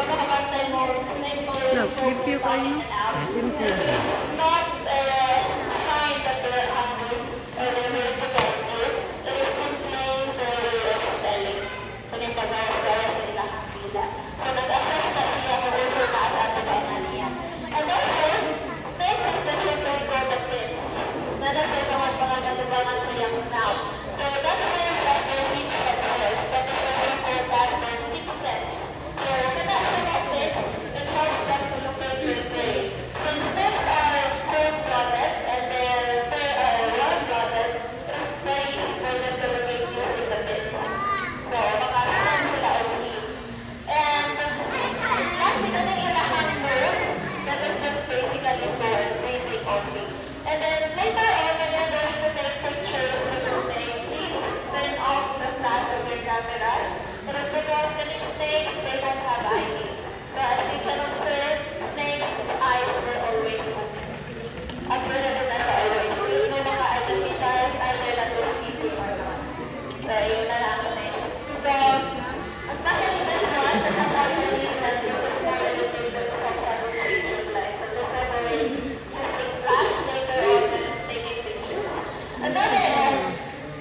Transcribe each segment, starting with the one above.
makabantay mo, snake mo is Pipiyo for in kayo. and out. Pipiyo. It's not a sign that they're hungry or they're ready to get you. It is simply their way of spelling. Kunin tagay sa ilang pila. So, nag-assess na siya kung also naasabi ba na niya. And therefore, snakes is the simply golden pins. Na siya naman mga katubangan sa iyang snout. So, that serves as their heat sensors. That is also called as their sixth sense. So, kana siya natin, it helps them to locate their prey. Since snakes are cold-blooded and they are warm-blooded, it is very important to locate using the pins. So, makakasan sila of heat. And lastly, na yung ilahang nose, that is just basically for breathing only. And then later on, when you're going to take pictures with the snake, please turn off the flash of your cameras. It is because the snakes, they don't have eyelids. So as you can observe, snakes' eyes were always open. At wala rin na siya always. Yung mga identify, either na to sleep or not. So yun na lang snakes. So, especially this one, that has already said this is more elevated to some several light. So this is very using flash later on when taking pictures. Another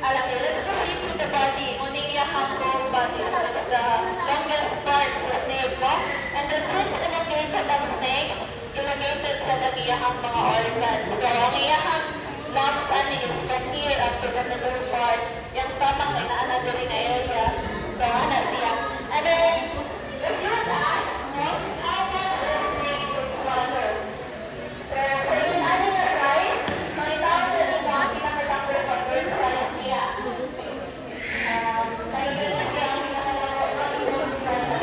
alam niyo, let's proceed to the body. Uniyahang bone body. So it's the longest part sa snake, no? And then since elongated ang snakes, elongated sa nagiyahang mga organs. So ang iyahang lungs ani is from here up to the middle part. Yung stomach ay naana diri na area. So ana siya. And then, if you would ask, no, how much a snake would swallow? So sa yun ano na size, makitawag na rin mga pinakalamber pag bird size niya. Kaya yun siya ang pinakalamber pag bird size na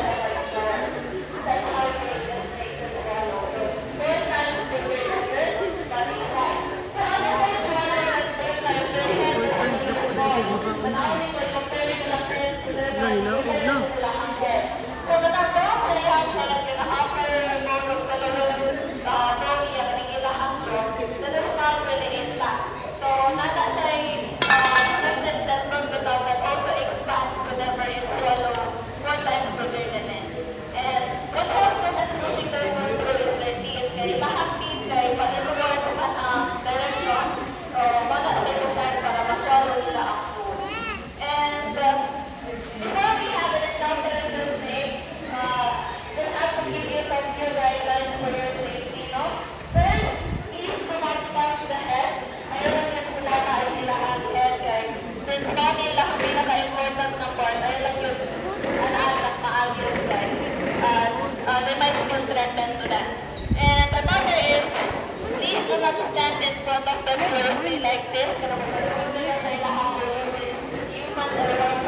that's how big the snake can swallow. So 4 times bigger than bird body size. So ano may swallow that big like their head is really small. But now we will compare it to the bird to the Ay, naog na. So the dogs they have like an upper bone sa lulong body at ang ilang that is not really intact. So nata siya connected tendon without that also expands whenever it swallow 4 times bigger than it. And what helps them in pushing their food is their teeth. Kaya lahat teeth kay pag towards direction. So wala sa ibang time para maswallow nila ang food. And before we have an encounter with the snake, just have to give you some few guidelines for your safety, no? First, please do not touch the head. Ayaw yung pula na ay nilahan head, guys. Since kami lang ang pinaka-important na part, ayaw lang yun anak maagyo, guys. They might feel threatened to that. And another is, please do not stand in front of them closely like this. Kaya kung nila sa ilahang humans are well